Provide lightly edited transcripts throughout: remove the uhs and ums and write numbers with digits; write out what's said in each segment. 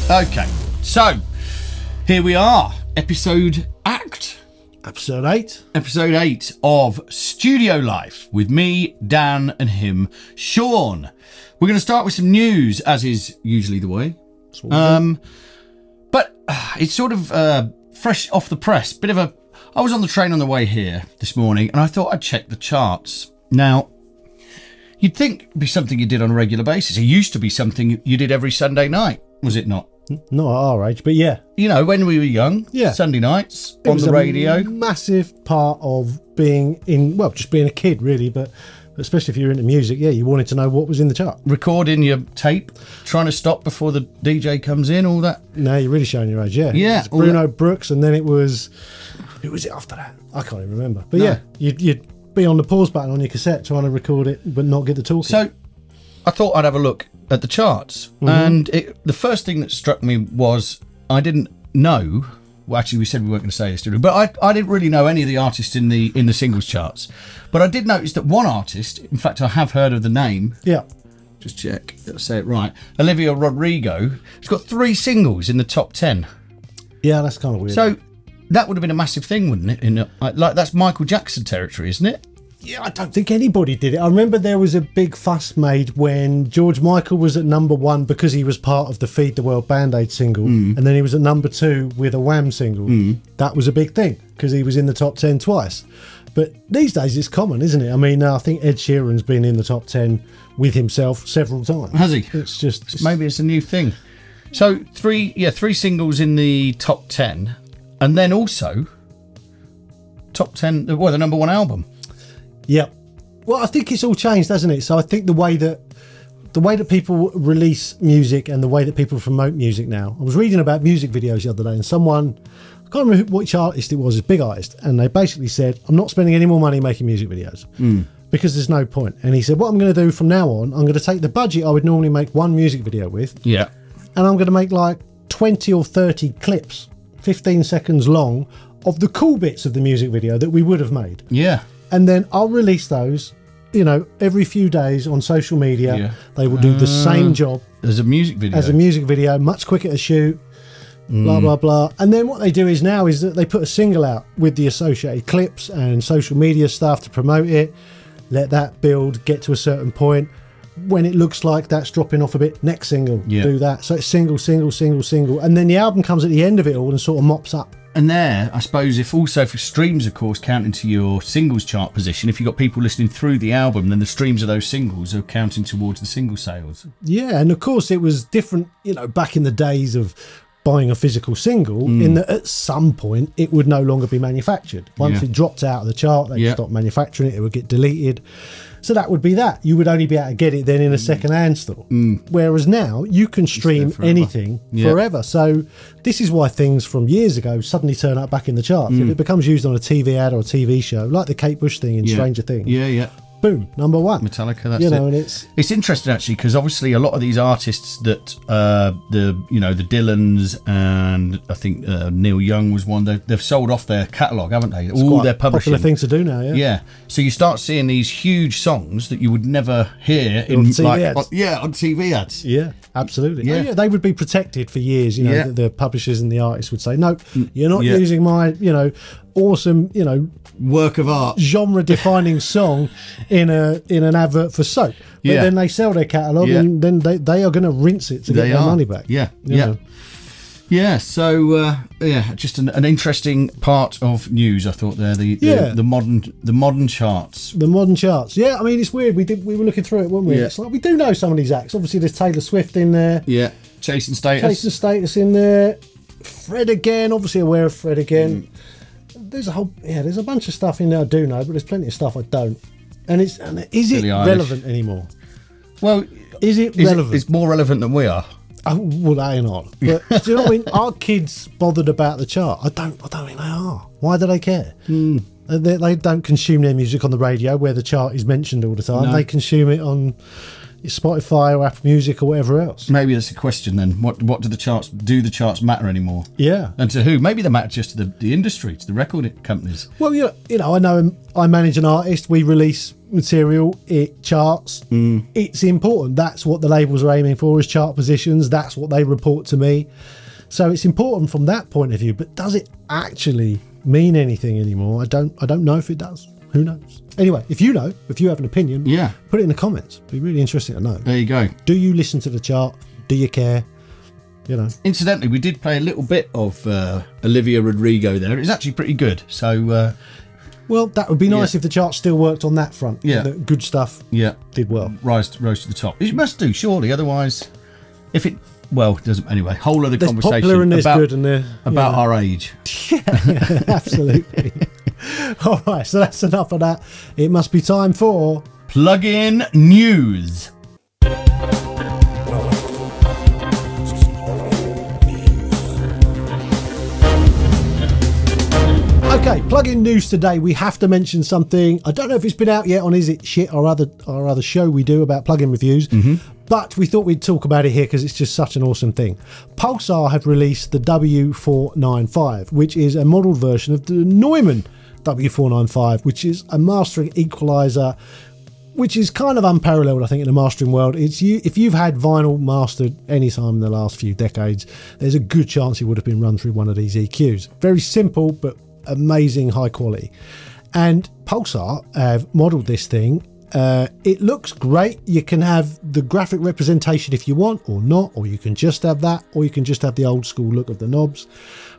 Okay, so here we are, episode 8. Episode 8. Episode 8 of Studio Life with me, Dan, and him, Sean. We're going to start with some news, as is usually the way. But it's sort of fresh off the press. I was on the train on the way here this morning, and I thought I'd check the charts. Now, you'd think it'd be something you did on a regular basis. It used to be something you did every Sunday night, was it not? Not at our age, but yeah. You know, when we were young, Sunday nights on the radio. It was a massive part of being just being a kid, really, but especially if you're into music, you wanted to know what was in the chart. Recording your tape, trying to stop before the DJ comes in, all that. No, you're really showing your age, yeah. Yeah. Bruno Brooks, and then it was after that? I can't even remember. But yeah, you'd be on the pause button on your cassette trying to record it, but not get the talking. So I thought I'd have a look at the charts, and the first thing that struck me was I didn't know. Well, actually, we said we weren't going to say this, did we? But I didn't really know any of the artists in the singles charts. But I did notice that one artist, in fact, I have heard of the name. Yeah. Just check. Let's say it right. Olivia Rodrigo. She's got 3 singles in the top 10. Yeah, that's kind of weird. So that would have been a massive thing, wouldn't it? Like that's Michael Jackson territory, isn't it? Yeah, I don't think anybody did it. I remember there was a big fuss made when George Michael was at #1 because he was part of the Feed the World Band-Aid single, and then he was at #2 with a Wham single. That was a big thing because he was in the top 10 twice. But these days it's common, isn't it? I mean, I think Ed Sheeran's been in the top 10 with himself several times. Has he? It's just... Maybe it's a new thing. So three singles in the top 10, and then also top 10, the #1 album. Yeah. Well, I think it's all changed, hasn't it? So I think the way that people release music and the way that people promote music now. I was reading about music videos the other day, and someone, I can't remember which artist it was, a big artist, and they basically said, I'm not spending any more money making music videos because there's no point. And he said, what I'm going to do from now on, I'm going to take the budget I would normally make one music video with, and I'm going to make like 20 or 30 clips, 15 seconds long, of the cool bits of the music video that we would have made. Yeah. And then I'll release those, every few days on social media. Yeah. They will do the same job as a music video. Much quicker to shoot, blah, blah, blah. And then what they do is that they put a single out with the associated clips and social media stuff to promote it, let that build, get to a certain point. When it looks like that's dropping off a bit, next single, do that. So it's single, single, single, single. And then the album comes at the end of it all and sort of mops up. And there, I suppose, if streams, of course, count into your singles chart position, if you've got people listening through the album, then the streams of those singles are counting towards the single sales. Yeah, and of course it was different, back in the days of buying a physical single, in that at some point it would no longer be manufactured. Once it dropped out of the chart, they'd stop manufacturing it, it would get deleted. So that would be that. You would only be able to get it then in a second-hand store. Whereas now, you can stream anything forever. So this is why things from years ago suddenly turn up back in the charts. If it becomes used on a TV ad or a TV show, like the Kate Bush thing in Stranger Things. Boom, #1. Metallica, that's it. And it's interesting actually because obviously a lot of these artists that the Dylans and I think Neil Young was one. They've sold off their catalogue, haven't they? It's all their publishing. Popular thing to do now, yeah. So you start seeing these huge songs that you would never hear on TV ads. On TV ads. Yeah, absolutely. Yeah, they would be protected for years. The publishers and the artists would say, "No, you're not using my awesome work of art, genre-defining song in an advert for soap." But then they sell their catalogue, and then they are going to rinse it to get their money back. So just an interesting part of news. I thought there the modern charts. The modern charts. Yeah, I mean it's weird. We were looking through it, weren't we? It's like we do know some of these acts. Obviously, there's Taylor Swift in there. Yeah, Chasing Status. Chasing Status in there. Fred again. Obviously aware of Fred again. There's a bunch of stuff in there I do know, but there's plenty of stuff I don't. And is it relevant anymore? Well, is it relevant? It's more relevant than we are. Well, they not. But do you know what I mean? Are kids bothered about the chart? I don't think they are. Why do they care? They don't consume their music on the radio where the chart is mentioned all the time. No. They consume it on Spotify or Apple Music or whatever else. Maybe that's a question then. What do the charts matter anymore? Yeah. And to who? Maybe they matter just to the industry, to the record companies. Well, I know I manage an artist. We release material, it charts. It's important. That's what the labels are aiming for, is chart positions. That's what they report to me. So it's important from that point of view. But does it actually mean anything anymore? I don't know if it does. Who knows? Anyway, if you know, if you have an opinion, put it in the comments. It'd be really interesting to know. There you go. Do you listen to the chart? Do you care? You know. Incidentally, we did play a little bit of Olivia Rodrigo there. It was actually pretty good. So, well, that would be nice if the chart still worked on that front. Yeah. The good stuff did well. Rose to the top. It must do, surely. Otherwise, if it... Well, it doesn't... Anyway, whole other there's conversation popular and there's good and about our age. Yeah, absolutely. All right, so that's enough of that. It must be time for... Plug-in news. Okay, plug-in news today. We have to mention something. I don't know if it's been out yet on Is It Shit, our other show we do about plug-in reviews, but we thought we'd talk about it here because it's just such an awesome thing. Pulsar have released the W495, which is a modelled version of the Neumann W495, which is a mastering equalizer, which is kind of unparalleled, I think, in the mastering world. If you've had vinyl mastered any time in the last few decades, there's a good chance it would have been run through one of these EQs. Very simple, but amazing high quality. And Pulsar have modelled this thing. It looks great. You can have the graphic representation if you want or not, or you can just have that, or you can just have the old school look of the knobs.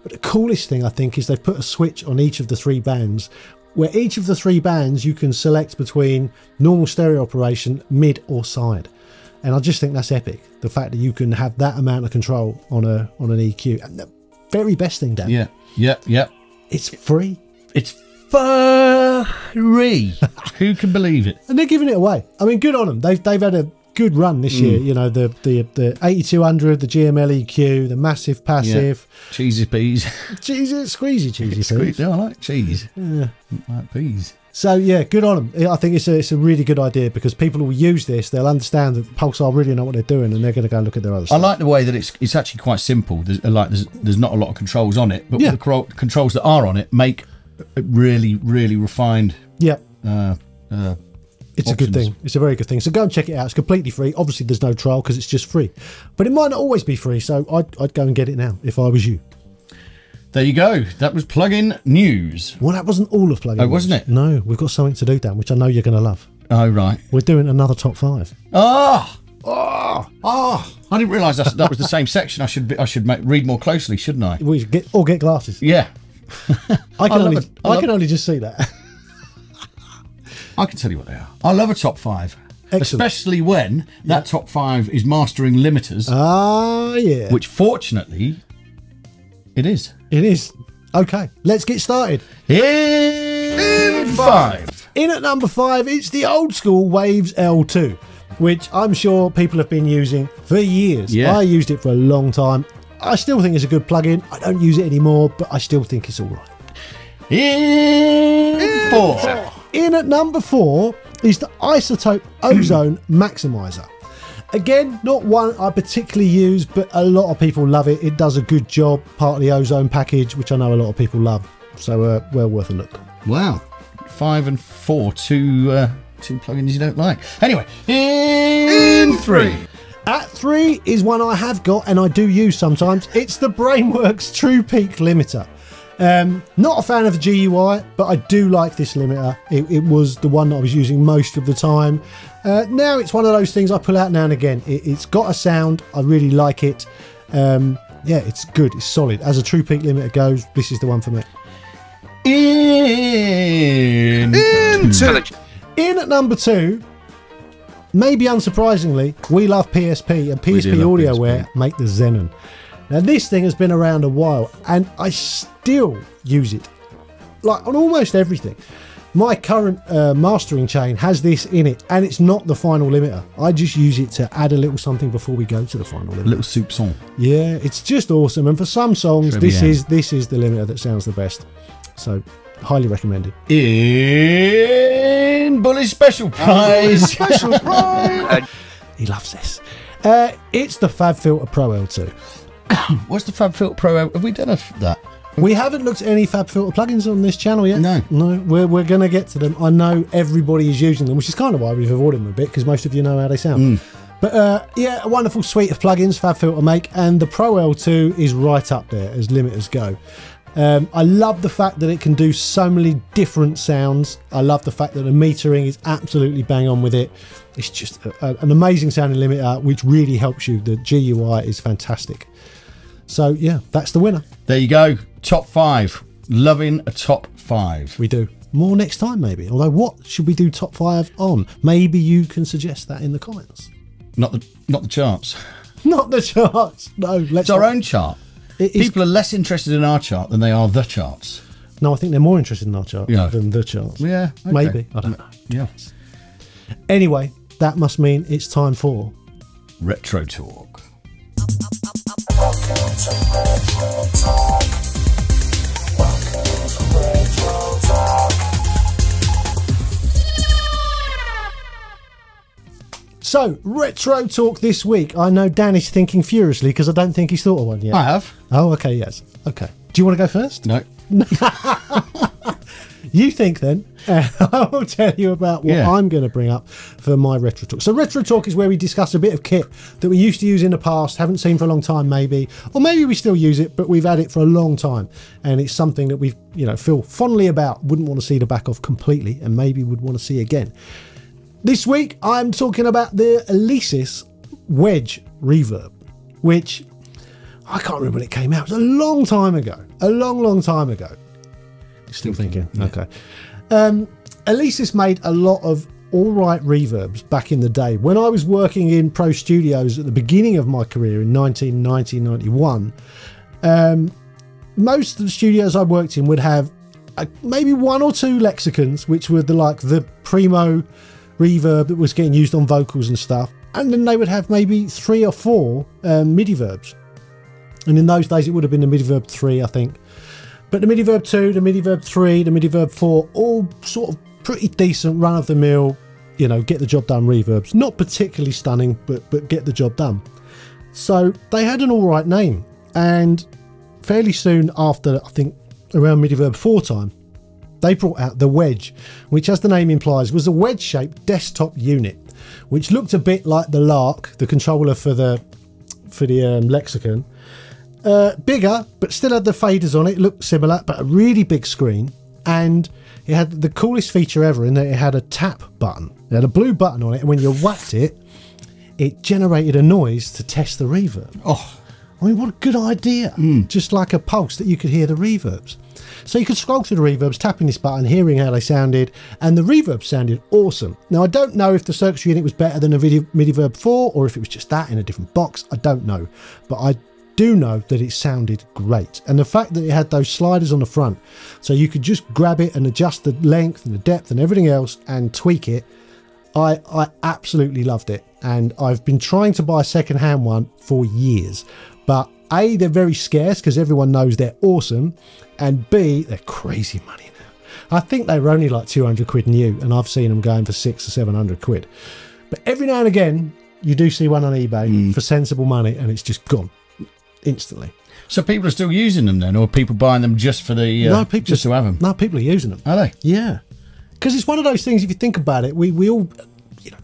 But the coolest thing, I think, is they've put a switch on each of the 3 bands, where each of the 3 bands you can select between normal stereo operation, mid or side. And I just think that's epic. The fact that you can have that amount of control on an EQ. And the very best thing, Dan. Yeah. It's free. It's free. Who can believe it? And they're giving it away. I mean, good on them. They've had a good run this year. You know, the 8200, the GML EQ, the massive passive. Yeah. Cheesy peas. Squeezy cheesy peas. Yeah, I like cheese. Yeah. I like peas. So yeah, good on them. I think it's a really good idea because people will use this. They'll understand that Pulsar really know what they're doing, and they're going to go and look at their other stuff. I like the way that it's actually quite simple. There's not a lot of controls on it, but the controls that are on it make it really refined. Yeah. It's a good thing. It's a very good thing. So go and check it out. It's completely free. Obviously, there's no trial because it's just free, but it might not always be free. So I'd go and get it now if I was you. There you go. That was plug-in news. Well, that wasn't all of plug-in. Oh, wasn't it? No, we've got something to do, Dan, which I know you're going to love. Oh, right. We're doing another top 5. I didn't realise that was the same section. I should read more closely, shouldn't I? We should get glasses. Yeah. I can only just see that. I can tell you what they are. I love a top 5. Excellent. Especially when that top 5 is mastering limiters. Ah, yeah. Which, fortunately, it is. It is. Okay, let's get started. In 5. In at number 5, it's the old school Waves L2, which I'm sure people have been using for years. Yeah. I used it for a long time. I still think it's a good plug-in. I don't use it anymore, but I still think it's all right. In 4. In at number 4 is the Isotope Ozone Maximizer. Again, not one I particularly use, but a lot of people love it. It does a good job, part of the Ozone package, which I know a lot of people love. So, well worth a look. Wow. 5 and 4, two plugins you don't like. Anyway, in 3. At 3 is one I have got and I do use sometimes. It's the Brainworks True Peak Limiter. Not a fan of the GUI, but I do like this limiter. It was the one that I was using most of the time. Now it's one of those things I pull out now and again. It's got a sound. I really like it. Yeah, it's good. It's solid. As a True Peak limiter goes, this is the one for me. In 2. In at number 2, maybe unsurprisingly, we love PSP, and PSP AudioWare make the Xenon. Now this thing has been around a while and I still use it, like on almost everything. My current mastering chain has this in it, and it's not the final limiter. I just use it to add a little something before we go to the final limiter. A little soupçon. Yeah, it's just awesome, and for some songs this is the limiter that sounds the best. So highly recommended. In Bully's special prize. Special prize. He loves this. It's the FabFilter Pro L2. What's the FabFilter Pro? Have we done that? We haven't looked at any FabFilter plugins on this channel yet. No. We're going to get to them. I know everybody is using them, which is kind of why we've avoided them a bit, because most of you know how they sound. But yeah, a wonderful suite of plugins FabFilter make, and the Pro L2 is right up there as limiters go. I love the fact that it can do so many different sounds. I love the fact that the metering is absolutely bang on with it. It's just an amazing sounding limiter, which really helps you. The GUI is fantastic. So yeah, that's the winner. There you go. Top 5. Loving a top 5. We do. More next time, maybe. Although, what should we do top 5 on? Maybe you can suggest that in the comments. Not the charts. Not the charts. No, It's our own chart. People are less interested in our chart than they are the charts. No, I think they're more interested in our chart than the charts. Yeah, okay. Maybe. I don't know. Yeah. Anyway, that must mean it's time for Retro Talk. So, Retro Talk this week. I know Dan is thinking furiously because I don't think he's thought of one yet. I have. Oh, okay, yes. Okay. Do you want to go first? No. You think then, I will tell you about what I'm going to bring up for my Retro Talk. So Retro Talk is where we discuss a bit of kit that we used to use in the past, haven't seen for a long time maybe, or maybe we still use it, but we've had it for a long time. And it's something that we feel fondly about, wouldn't want to see the back of completely, and maybe would want to see again. This week, I'm talking about the Alesis Wedge Reverb, which I can't remember when it came out. It was a long time ago. A long, long time ago. Still thinking. Yeah. Okay. Alesis made a lot of all right reverbs back in the day. When I was working in Pro Studios at the beginning of my career in 1990-91, most of the studios I worked in would have maybe 1 or 2 lexicons, which were the primo reverb that was getting used on vocals and stuff, and then they would have maybe 3 or 4 MIDI verbs. And in those days it would have been the MIDI verb 3, I think. But the MIDI verb 2, the MIDI verb 3, the MIDI verb 4, all sort of pretty decent, run-of-the-mill, get the job done reverbs. Not particularly stunning, but get the job done. So they had an all right name, and fairly soon after, I think around MIDI verb 4 time, they brought out the Wedge, which, as the name implies, was a wedge-shaped desktop unit, which looked a bit like the Lark, the controller for the lexicon. Bigger, but still had the faders on it, looked similar, but a really big screen. And it had the coolest feature ever in that it had a tap button. It had a blue button on it, and when you whacked it, it generated a noise to test the reverb. Oh, I mean, what a good idea. Just like a pulse that you could hear the reverbs. So you could scroll through the reverbs, tapping this button, hearing how they sounded, and the reverb sounded awesome. Now, I don't know if the circuitry in it was better than a MIDI verb 4, or if it was just that in a different box. I don't know. But I do know that it sounded great. And the fact that it had those sliders on the front, so you could just grab it and adjust the length and the depth and everything else and tweak it, I absolutely loved it. And I've been trying to buy a second-hand one for years. But A, they're very scarce because everyone knows they're awesome, and B, they're crazy money now. I think they were only like 200 quid new, and I've seen them going for 600 or 700 quid. But every now and again, you do see one on eBay for sensible money, and it's just gone instantly. So people are still using them then, or people buying them just for the just to have them? No, people are using them. Are they? Yeah, because it's one of those things. If you think about it, we all,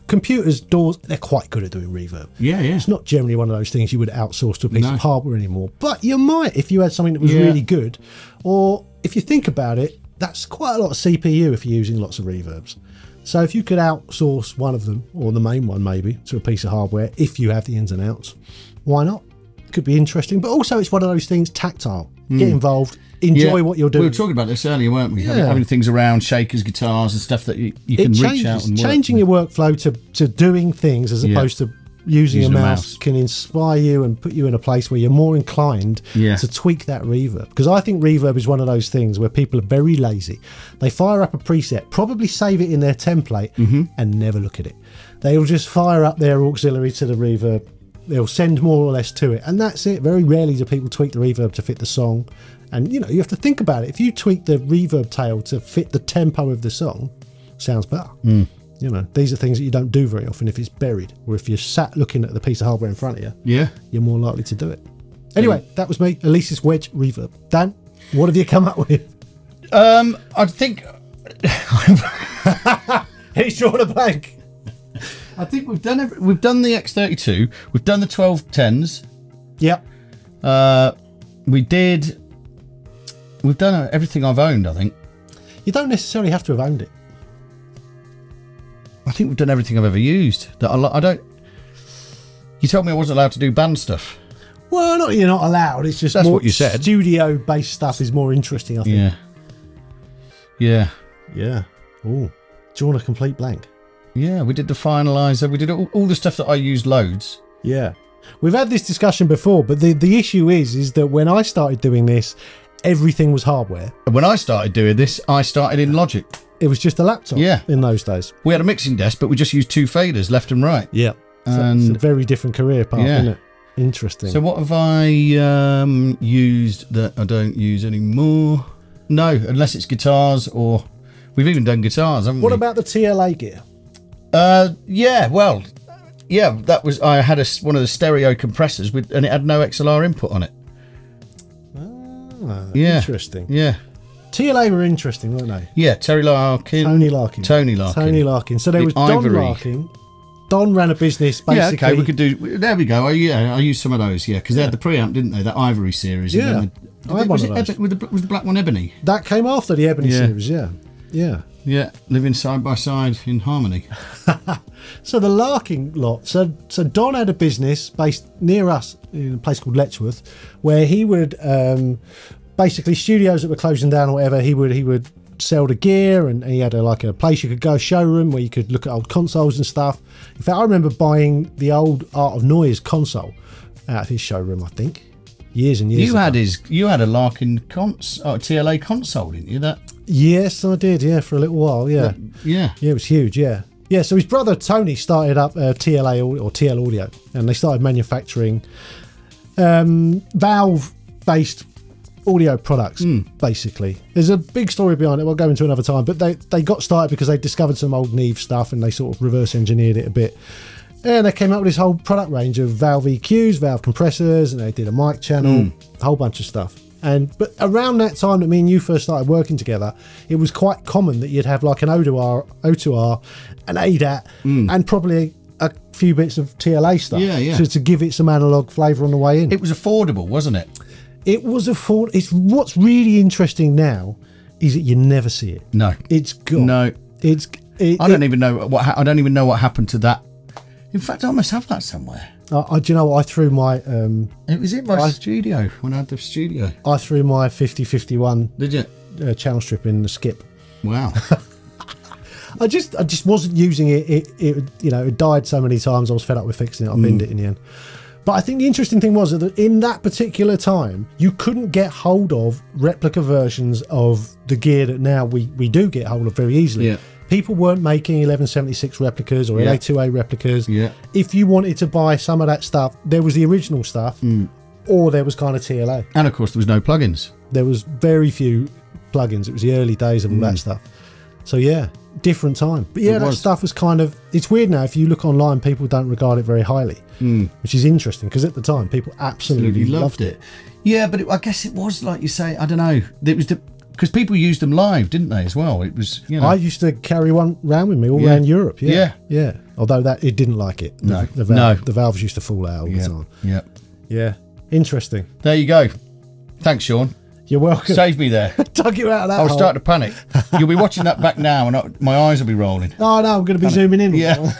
computers, doors, they're quite good at doing reverb. Yeah. It's not generally one of those things you would outsource to a piece of hardware anymore, but you might if you had something that was really good. Or if you think about it, that's quite a lot of CPU if you're using lots of reverbs. So if you could outsource one of them, or the main one maybe, to a piece of hardware, if you have the ins and outs, why not? Could be interesting. But also it's one of those things, tactile. Get involved, enjoy what you're doing. We were talking about this earlier, weren't we? Having things around, shakers, guitars and stuff that you can reach out and work. Changing your workflow to doing things as opposed to using a mouse can inspire you and put you in a place where you're more inclined to tweak that reverb. Because I think reverb is one of those things where people are very lazy. They fire up a preset, probably save it in their template and never look at it. They'll just fire up their auxiliary to the reverb. They'll send more or less to it, and that's it. Very rarely do people tweak the reverb to fit the song. And you have to think about it. If you tweak the reverb tail to fit the tempo of the song, sounds better. These are things that you don't do very often if it's buried, or if you're sat looking at the piece of hardware in front of you. You're more likely to do it. Anyway, that was me, Alesis Wedge Reverb. Dan? What have you come up with? I think He's drawn a blank. I think we've done we've done the X32, we've done the 1210s. Yep. We've done everything I've owned, I think. You don't necessarily have to have owned it. I think we've done everything I've ever used. That I don't. You told me I wasn't allowed to do band stuff. Well, not you're not allowed. It's just That's more what you said. Studio-based stuff is more interesting, I think. Yeah. Yeah. Yeah. Oh, drawn a complete blank. Yeah, we did the finalizer. We did all the stuff that I used loads. Yeah. We've had this discussion before, but the issue is that when I started doing this, everything was hardware. And when I started doing this, I started in Logic. It was just a laptop. Yeah. In those days. We had a mixing desk, but we just used 2 faders, left and right. Yeah. So And it's a very different career path, yeah. isn't it? Interesting. So what have I used that I don't use anymore? No, unless it's guitars, or we've even done guitars, haven't we? What about the TLA gear? Yeah, well, yeah, that was, I had one of the stereo compressors and it had no XLR input on it. Ah, Yeah. interesting. Yeah. TLA were interesting, weren't they? Yeah, Terry Larkin. Tony Larkin. Tony Larkin. So there The was Don Ivory. Larkin. Don ran a business basically. Yeah, okay, we could do, there we go. I used some of those, yeah, because they had the preamp, didn't they? That Ivory series. Yeah. And then I had one of those. was the black one Ebony? That came after the Ebony Yeah. series, yeah. Yeah. Yeah, living side by side in harmony. So the Larkin lot. So Don had a business based near us in a place called Letchworth, where he would basically studios that were closing down or whatever. He would sell the gear, and he had a place you could go, a showroom where you could look at old consoles and stuff. In fact, I remember buying the old Art of Noise console out of his showroom. I think years and years. You had a Larkin TLA console, didn't you? That. Yes, I did. Yeah, for a little while. Yeah. Yeah. Yeah, it was huge, yeah. Yeah, so his brother Tony started up TLA or TL Audio, and they started manufacturing valve-based audio products, basically. There's a big story behind it, we'll go into another time, but they got started because they discovered some old Neve stuff and they sort of reverse engineered it a bit. And they came up with this whole product range of valve EQs, valve compressors, and they did a mic channel, a whole bunch of stuff. But around that time that me and you first started working together, it was quite common that you'd have like an O2R, an ADAT, and probably a few bits of TLA stuff. Yeah, yeah. To give it some analog flavour on the way in. It was affordable, wasn't it? It was affordable. It's what's really interesting now is that you never see it. No. It's gone. No. I don't even know I don't even know what happened to that. In fact, I must have that somewhere. do you know what? I threw my It was in my studio when I had the studio. I threw my 5051 Did you? channel strip in the skip. Wow. I just wasn't using it. It died so many times. I was fed up with fixing it. I binned it in the end. But I think the interesting thing was that in that particular time, you couldn't get hold of replica versions of the gear that now we do get hold of very easily. Yeah. People weren't making 1176 replicas or LA2A replicas. Yeah. If you wanted to buy some of that stuff, there was the original stuff, or there was kind of TLA. And of course, there was no plugins. There was very few plugins. It was the early days of all that stuff. So yeah, different time. But yeah, that stuff was kind of, it's weird now. If you look online, people don't regard it very highly, which is interesting because at the time, people absolutely loved it. Yeah, but I guess it was like you say, I don't know. It was because people used them live, didn't they, as well? It was, you know. I used to carry one round with me all around Europe. Yeah. Although it didn't like it. The valves used to fall out all the time. Yeah. Yeah. Interesting. There you go. Thanks, Sean. You're welcome. Saved me there. Dug you out of that I was hole. starting to panic. You'll be watching that back now, and my eyes will be rolling. Oh no, I'm going to be zooming in. Yeah.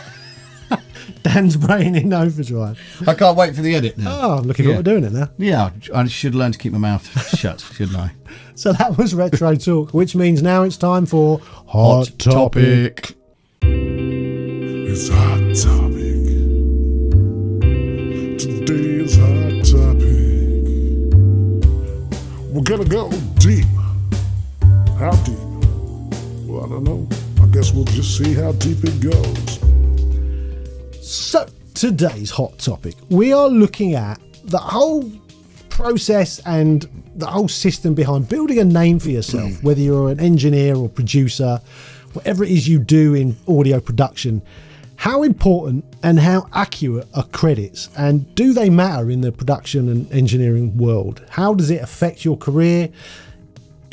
Dan's brain in overdrive. I can't wait for the edit now. Oh, I'm looking forward to doing it now. Yeah, I should learn to keep my mouth shut, shouldn't I? So that was Retro Talk, which means now it's time for Hot Topic. It's Hot Topic. Today's Hot Topic. We're gonna go deep. How deep? Well, I don't know. I guess we'll just see how deep it goes. So today's Hot Topic, we are looking at the whole process and the whole system behind building a name for yourself, whether you're an engineer or producer, whatever it is you do in audio production. How important and how accurate are credits, and do they matter in the production and engineering world? How does it affect your career?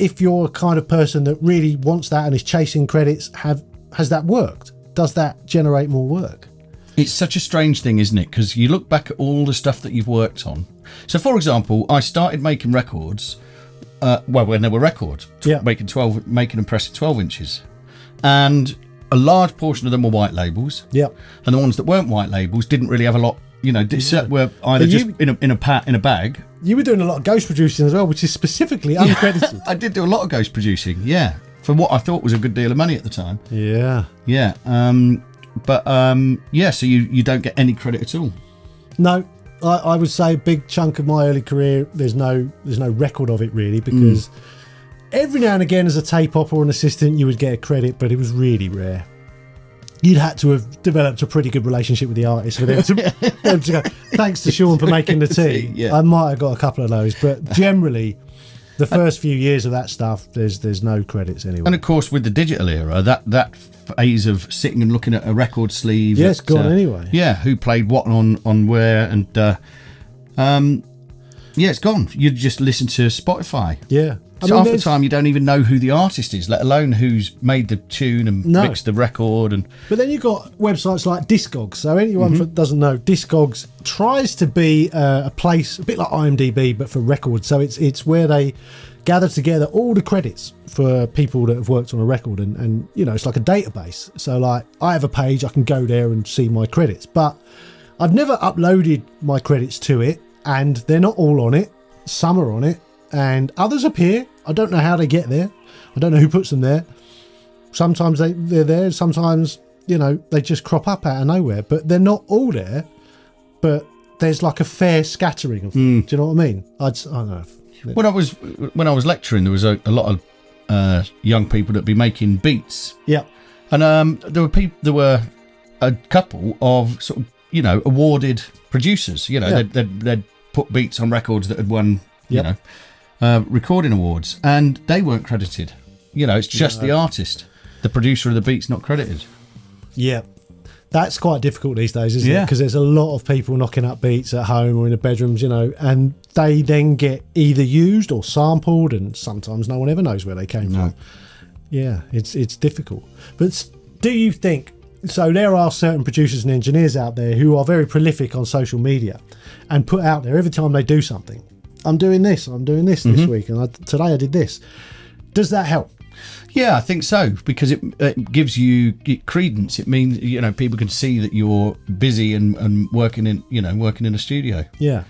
if you're a kind of person that really wants that and is chasing credits, has that worked? Does that generate more work? It's such a strange thing, isn't it? Because you look back at all the stuff that you've worked on. So, for example, I started making records, when there were records, making and pressing 12 inches. And a large portion of them were white labels. Yeah. And the ones that weren't white labels didn't really have a lot, were either just in a bag. You were doing a lot of ghost producing as well, which is specifically uncredited. I did do a lot of ghost producing, yeah, for what I thought was a good deal of money at the time. Yeah. Yeah. So you don't get any credit at all. No, I would say a big chunk of my early career, there's no record of it really, because every now and again as a tape op or an assistant you would get a credit, but it was really rare. You'd had to have developed a pretty good relationship with the artist for them to go, thanks to Sean for making the tea. Yeah. I might have got a couple of those, but generally the first few years of that stuff, there's no credits anyway. And of course, with the digital era, that phase of sitting and looking at a record sleeve, it's gone anyway. Yeah, who played what on where, and it's gone. You just listen to Spotify. Yeah. So half the time you don't even know who the artist is, let alone who's made the tune and mixed the record. But then you've got websites like Discogs. So anyone that doesn't know, Discogs tries to be a place a bit like IMDb, but for records. So it's where they gather together all the credits for people that have worked on a record, and it's like a database. So like I have a page, I can go there and see my credits, but I've never uploaded my credits to it, and they're not all on it. Some are on it, and others appear. I don't know how they get there. I don't know who puts them there. Sometimes they're there. Sometimes, they just crop up out of nowhere. But they're not all there. But there's like a fair scattering of them. Do you know what I mean? I don't know. When I was lecturing, there was a lot of young people that'd be making beats. Yeah. And there were a couple of sort of, awarded producers. They'd put beats on records that had won, recording awards, and they weren't credited. It's just the artist. The producer of the beat's not credited. Yeah. That's quite difficult these days, isn't it? Because there's a lot of people knocking up beats at home or in the bedrooms, and they then get either used or sampled, and sometimes no one ever knows where they came from. Yeah, it's difficult. But do you think, so there are certain producers and engineers out there who are very prolific on social media and put out there every time they do something, I'm doing this this week, and today I did this. Does that help? Yeah, I think so, because it gives you credence. It means people can see that you're busy and working in a studio. Yeah.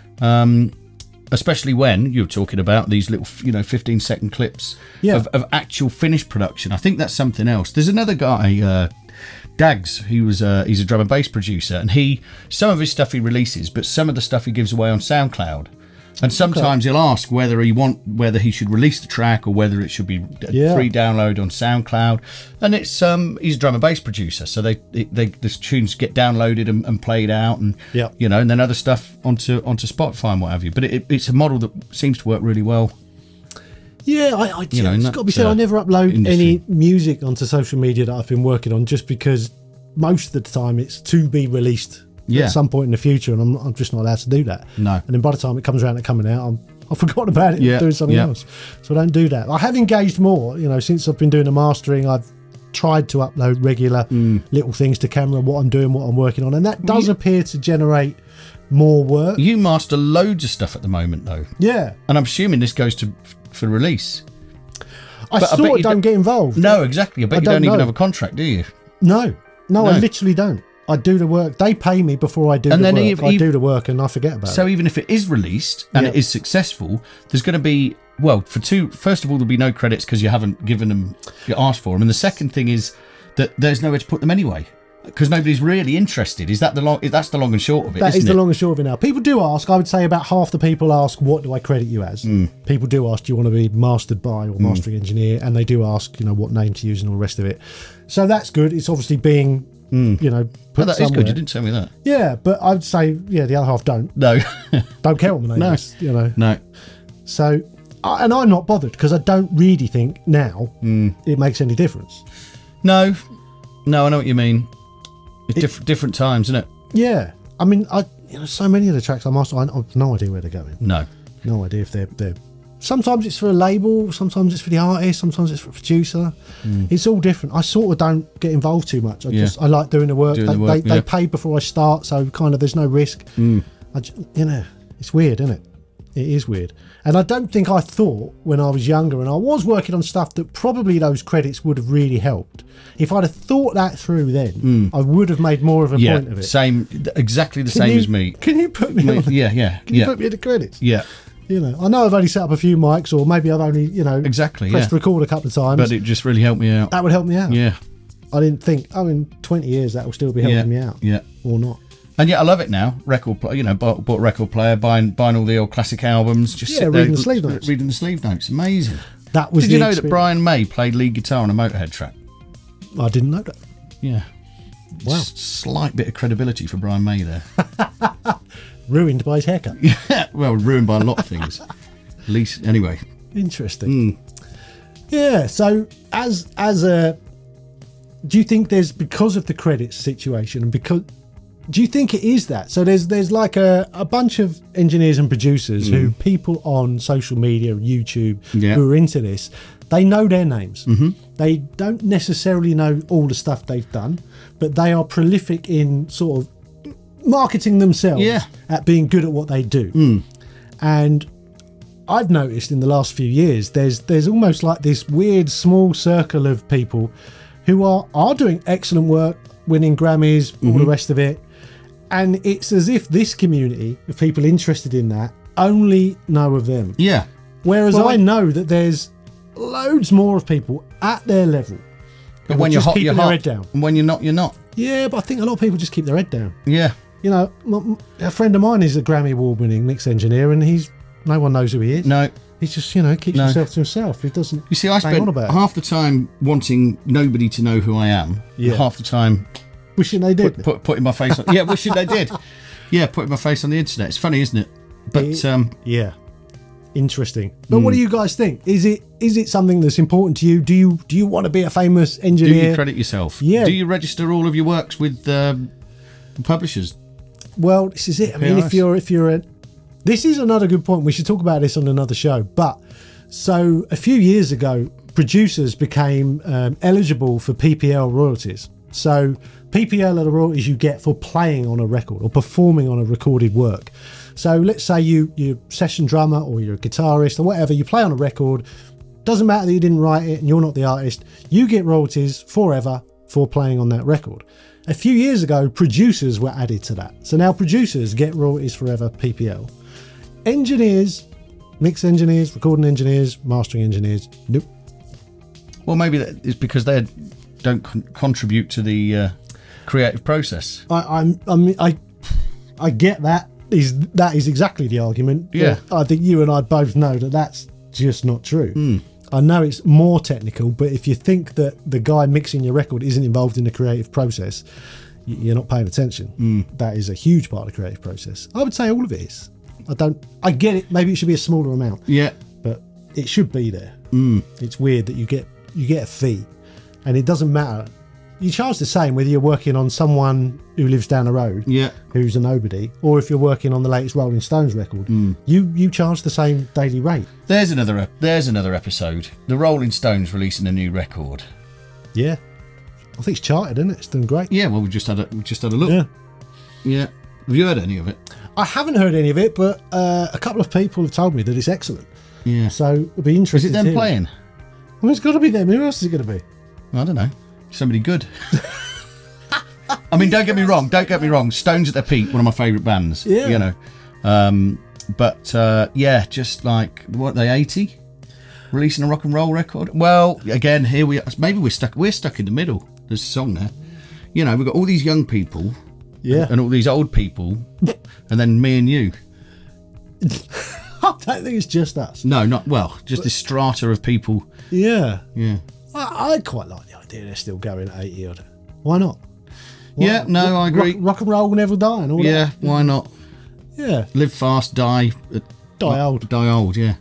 Especially when you're talking about these little 15-second clips of actual finished production. I think that's something else. There's another guy, Dags, he's a drum and bass producer, and some of his stuff he releases, but some of the stuff he gives away on SoundCloud. And sometimes he'll ask whether he should release the track or whether it should be free download on SoundCloud. And it's he's a drum and bass producer, so the tunes get downloaded and played out, and and then other stuff onto Spotify and what have you. But it's a model that seems to work really well. Yeah, it's got to be said, I never upload any music onto social media that I've been working on, just because most of the time it's to be released at some point in the future, and I'm just not allowed to do that. No. And then by the time it comes around to coming out, I've forgotten about it and doing something else. So I don't do that. I have engaged more, since I've been doing the mastering. I've tried to upload regular little things to camera, what I'm doing, what I'm working on, and that does appear to generate more work. You master loads of stuff at the moment, though. Yeah. And I'm assuming this goes for release. I don't get involved. No, exactly. I bet you don't even have a contract, do you? No, I literally don't. I do the work. They pay me before I do the work. I do the work and I forget about it. So even if it is released and it is successful, there's going to be, first of all, there'll be no credits because you haven't given them, you asked for them. And the second thing is that there's nowhere to put them anyway, because nobody's really interested. That's the long and short of it, That is the isn't it? long and short of it now. People do ask. I would say about half the people ask, what do I credit you as? People do ask, do you want to be mastered by or mastering engineer? And they do ask, what name to use and all the rest of it. So that's good. It's obviously being, put that somewhere. is good. You didn't tell me that. Yeah, but I'd say, the other half don't. No. Don't care what my name is, No. So, and I'm not bothered, because I don't really think now it makes any difference. No, I know what you mean. It's different times, isn't it? Yeah. I mean, so many of the tracks I master, I have no idea where they're going. No idea if they're Sometimes it's for a label, sometimes it's for the artist, sometimes it's for a producer. It's all different. I sort of don't get involved too much. I like doing the work. They pay before I start, so kind of there's no risk. You know, it's weird, isn't it? It is weird. And I don't think I thought when I was younger and I was working on stuff that probably those credits would have really helped. If I'd have thought that through then, I would have made more of a point of it. Same, exactly the same as me. Can you put me on? Can you put me in the credits? Yeah. You know, I know I've only set up a few mics, or maybe I've only, you know, pressed record a couple of times. But it just really helped me out. That would help me out. Yeah. I didn't think, in 20 years that will still be helping me out. Yeah. Or not. And yet I love it now. Bought a record player, buying all the old classic albums. Just reading the sleeve notes. Reading the sleeve notes. Amazing. That was. Did you know that Brian May played lead guitar on a Motorhead track? I didn't know that. Yeah. Wow. Slight bit of credibility for Brian May there. Ruined by his haircut. Yeah. Well, ruined by a lot of things. At least, anyway. Interesting. Yeah. So as a, do you think there's, because of the credits situation, and because, do you think it is that? So there's like a bunch of engineers and producers who people on social media, YouTube, who are into this, they know their names. They don't necessarily know all the stuff they've done, but they are prolific in sort of marketing themselves at being good at what they do. And I've noticed in the last few years, there's almost like this weird small circle of people who are doing excellent work, winning Grammys, all the rest of it. And it's as if this community of people interested in that only know of them. Yeah. Whereas I know that there's loads more of people at their level. But when you're hot, you're hot. Their head down. And when you're not, you're not. Yeah, but I think a lot of people just keep their head down. Yeah. You know, a friend of mine is a Grammy Award-winning mix engineer, and no one knows who he is. No. He's just, you know, keeps himself to himself. He doesn't. You see, I spend half the time wanting nobody to know who I am. Yeah. Half the time wishing they did. Putting my face on. Yeah, wishing they did. Yeah, putting my face on the internet. It's funny, isn't it? But yeah, interesting. But what do you guys think? Is it something that's important to you? Do you want to be a famous engineer? Do you credit yourself? Yeah. Do you register all of your works with publishers? Well, this is it. I mean, if you're a, this is another good point. We should talk about this on another show. But so a few years ago, producers became eligible for PPL royalties. So PPL are the royalties you get for playing on a record or performing on a recorded work. So let's say you're a session drummer or you're a guitarist or whatever, you play on a record, doesn't matter that you didn't write it and you're not the artist, you get royalties forever for playing on that record. A few years ago, producers were added to that. So now producers get royalties forever, PPL. Engineers, mix engineers, recording engineers, mastering engineers, nope. Well, maybe that is because they don't contribute to the creative process. I get that. That is exactly the argument. Yeah. I think you and I both know that that's just not true. I know it's more technical, but if you think that the guy mixing your record isn't involved in the creative process, you're not paying attention. That is a huge part of the creative process. I would say all of it is. I get it. Maybe it should be a smaller amount. Yeah. But it should be there. It's weird that you get a fee, and it doesn't matter. You charge the same whether you're working on someone who lives down the road, who's a nobody, or if you're working on the latest Rolling Stones record. You charge the same daily rate. There's another episode. The Rolling Stones releasing a new record. Yeah, I think it's charted, isn't it? It's doing great. Yeah, well, we just had a look. Yeah. Have you heard any of it? I haven't heard any of it, but a couple of people have told me that it's excellent. Yeah. So it'll be interesting. Is it them playing? Well, it's got to be them. Who else is it going to be? I don't know. Somebody good. I mean, don't get me wrong. Stones at their peak, one of my favourite bands. Yeah. You know. Yeah, just like, what, they 80? Releasing a rock and roll record? Well, again, here we are. Maybe we're stuck in the middle. There's a song there. You know, we've got all these young people. Yeah. And all these old people. And then me and you. I don't think it's just us. No, just this strata of people. Yeah. Yeah. I quite like the idea they're still going at 80 odd. Why not? I agree. Rock and roll will never die and all that. Yeah, why not? Yeah. Live fast, die old. Die old, yeah.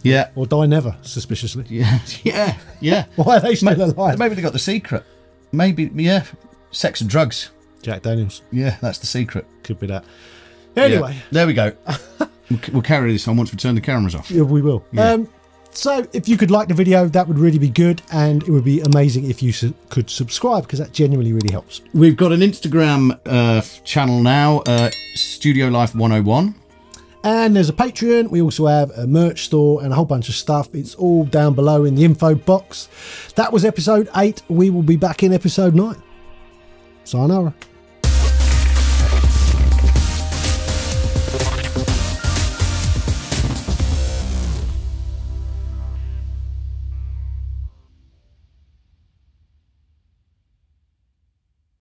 Yeah. Or die never, suspiciously. Yeah. Why are they still alive? Maybe they got the secret. Maybe, yeah. Sex and drugs. Jack Daniels. Yeah, that's the secret. Could be that. Anyway. Yeah. There we go. We'll carry this on once we turn the cameras off. Yeah, we will. Yeah. So if you could like the video, that would really be good, and it would be amazing if you could subscribe, because that genuinely really helps. We've got an Instagram channel now, Studio Life 101. And there's a Patreon. We also have a merch store and a whole bunch of stuff. It's all down below in the info box. That was episode 8. We will be back in episode 9. Sayonara.